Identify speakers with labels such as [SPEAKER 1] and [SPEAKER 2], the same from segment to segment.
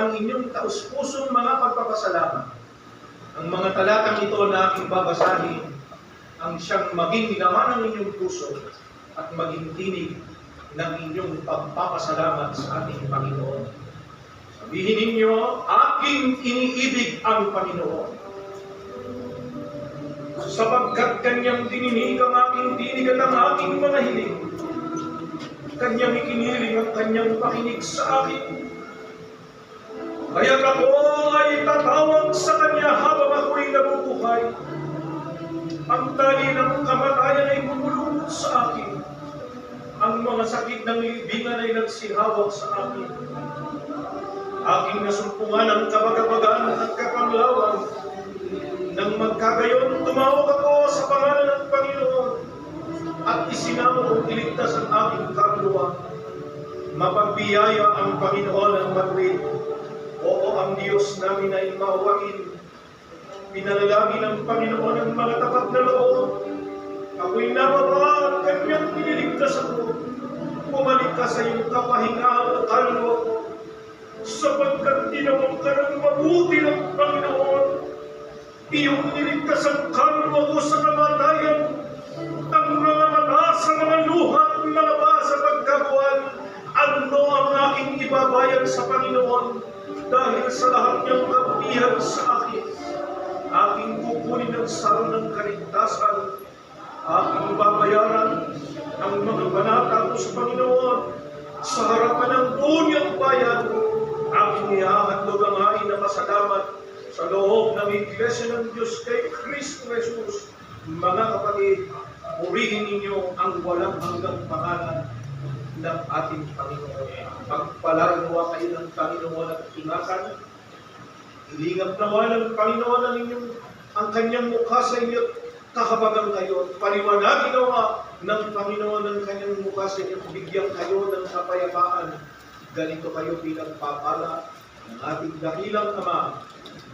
[SPEAKER 1] ang inyong taus-pusong mga pagpapasalamat. Ang mga talatang ito na aking babasahin ang siyang maging laman ng inyong puso at maging tinig ng inyong pagpapasalamat sa ating Panginoon. Sabihin ninyo, aking iniibig ang Panginoon. Sapagkat Kanyang dininig ang aking tinig at ang aking mga hiling. Kanyang ikiniling ang Kanyang pakinig sa akin. Kaya't ako ay tatawag sa Kanya habang ako'y nabubuhay. Ang tali ng kamatayan ay bumulunod sa akin. Ang mga sakit ng libingan ay nagsihawak sa akin. Aking nasumpungan ang kabagabagan at kapanglawan. Nang magkagayon, tumawag ako sa pangalan ng Panginoon at isinama kong iligtas ang aking kaluluwa. Mapagbiyaya ang Panginoon ang matuwid. Oo, ang Diyos namin ay maawain. Pinalalagi ng Panginoon ang mga tapat na loob. Ako'y nababa at Kanyang piniligtas ako. Bumalik ka sa iyong kapahingahan at kaluluwa ko, sapagkat tinawag ka ng mabuti ng Panginoon. Iyong niligtas ang kaluluwa ko sa kamatayan, ang mga mata sa mga luha at mga paa sa pagkabuhan. Ano ang aking ibabayan sa Panginoon dahil sa lahat niyang kabutihan sa akin? Aking kukunin ang saro ng kaligtasan, aking babayaran ang mga banata ko sa Panginoon sa harapan ng buong niyang bayan. Aking ihahandog ang hain na pasalamat sa loob ng Iglesia ng Diyos kay Kristo Jesus. Mga kapatid, purihin ninyo ang walang hanggang pangalan ng ating Panginoon. Pagpalaruwa kayo ng Panginoon at ingatan. Ilingap nawa ng Panginoon ang Kanyang mukha sa inyo at kahabagan kayo. Paliwanagin nawa ng Panginoon ang Kanyang mukha sa inyo, bigyan kayo ng kapayapaan. Ganito kayo pinagpapala ng ating dakilang Ama,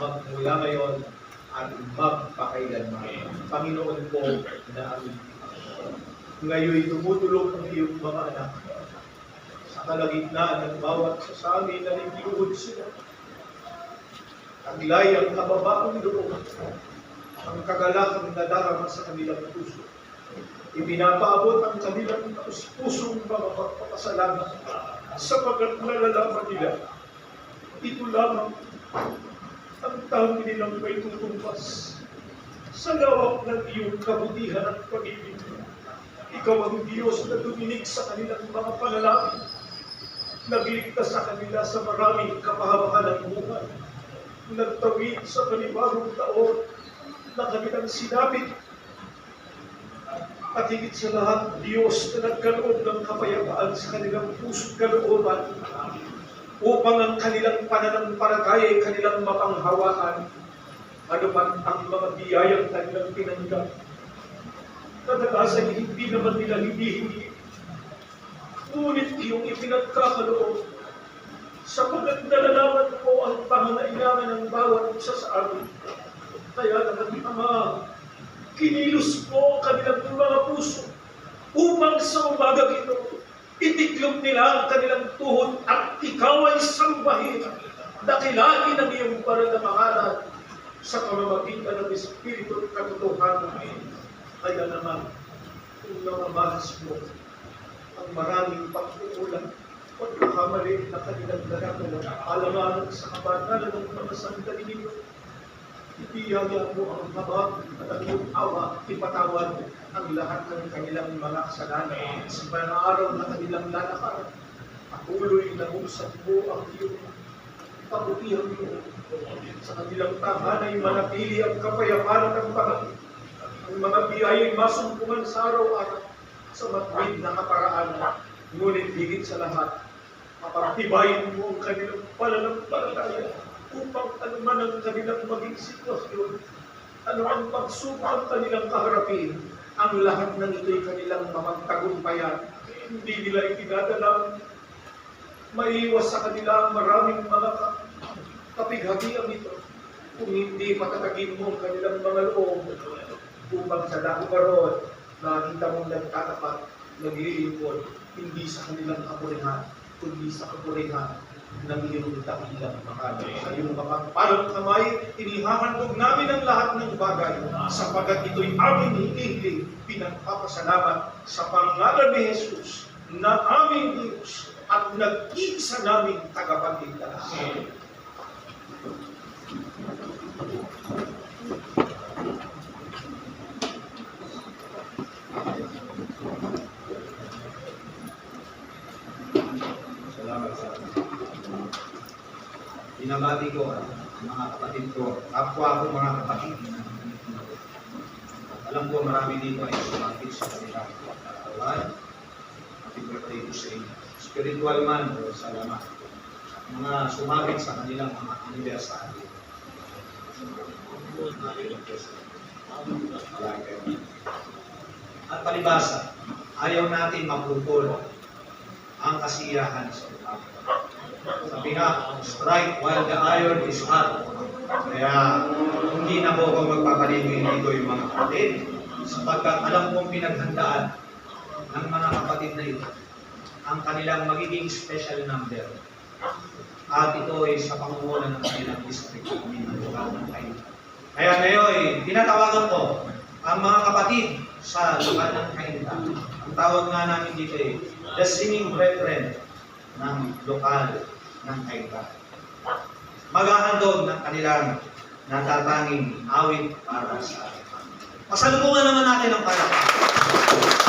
[SPEAKER 1] magmula ngayon at magpakailanman. Panginoon po na aming Panginoon. Ngayon tumutulong ang iyong mga anak sa kalagitnaan ng bawat sa amin na nagluhod sila. Taglay ang kababaang loob, ang kagalakang nadarama sa kanilang puso. Ipinapaabot ang kanilang pusong mga pagpapasalamat sapagkat nalalaman nila ito lamang ang tawag nilang may tutumpas sa lawak ng iyong kabutihan at pag-ibig. Ikaw ang Diyos na duminig sa kanilang mga panalangin, nagligtas sa kanila sa maraming kapahabakan ng buhay, nagtawid sa panibagong taon na kanilang sinapit, at higit sa lahat, Diyos na nagkaloob ng kapayapaan sa kanilang puso't kalooban upang ang kanilang pananampalataya ay kanilang mapanghawaan ano man ang mga biyayang kanilang tinanggap. Kadalasan hindi naman nila hindi. Ngunit iyong ipinagkakaloob sapagkat nalalaman ko ang pangangailangan ng bawat isa sa amin. Kaya naman, Ama, kinilos ko kanilang mga puso upang sa umagang ito, itiklop nila ang kanilang tuhod at ikaw ay sambahin. Dakilagin ang iyong banal na pangalan sa pamamagitan ng Espiritu at katotohanan. Kaya naman, kung namamahas mo ang maraming pagkukulang, pagkakamali na kanilang darama, alanganan sa kabanalan ng mga sandali ninyo, ibiyaya mo ang habag at ang iyong awa, ipatawad ang lahat ng kanilang mga kasalanan. Sa mga araw na kanilang lalakad, patuloy na usap mo ang iyong kabutihan mo. Sa kanilang tahanay, manatili ang kapayapaan at ang pangalaman. Ang mga biyaya'y masumpungan sa araw-araw sa matuwid na kaparaan. Ngunit higit sa lahat, mapagtibayin mo ang kanilang pananampalataya upang anuman ang kanilang maging sitwasyon, ano ang pagsubok ang kanilang kaharapin, ang lahat ng ito'y kanilang mamagtagumpayan. Hindi nila itinadalang maiiwas sa kanila ang maraming mga kapighabiang ito kung hindi patatagin mo ang kanilang mga loob upang sa dakubaron nakita mong nagtatapat, naglilingkod, hindi sa kanilang kapurihan, kundi sa kapurihan ng iyong dakilang mahal. Sa iyong mapagpalang kamay, inihahandog namin ang lahat ng bagay sapagat ito'y aming hinihiling, pinagpapasalamat sa pangalan ni Jesus na aming Diyos at nag-iisa naming tagapagligtas. Salamat sa binabati ko ang mga kapatid ko, kapwa ko mga kapatid. Alam ko marami dito ay sumapit sa kanilang katawan. Happy birthday to sa inyo. Spiritual man, salamat. Mga sumapit sa kanilang mga anibersaryo. At palibasa, ayaw natin maputol ang kasiyahan sa umaga. Sabi nga, strike while the iron is hot. Kaya hindi na po ako magpapaligoy dito yung mga kapatid sapagkat alam kong pinaghandaan ng mga kapatid na ito ang kanilang magiging special number. At ito ay sa pangunguna ng kanilang district ng lugar ng Kainta. Kaya ngayon, tinatawagan ko ang mga kapatid sa lugar ng Kainta. Ang tawag nga namin dito ay the singing brethren ng lokal ng Kainta. Maghahandog ng kanilang natatanging awit para sa atin. Pasalubungan naman natin ang palakpak.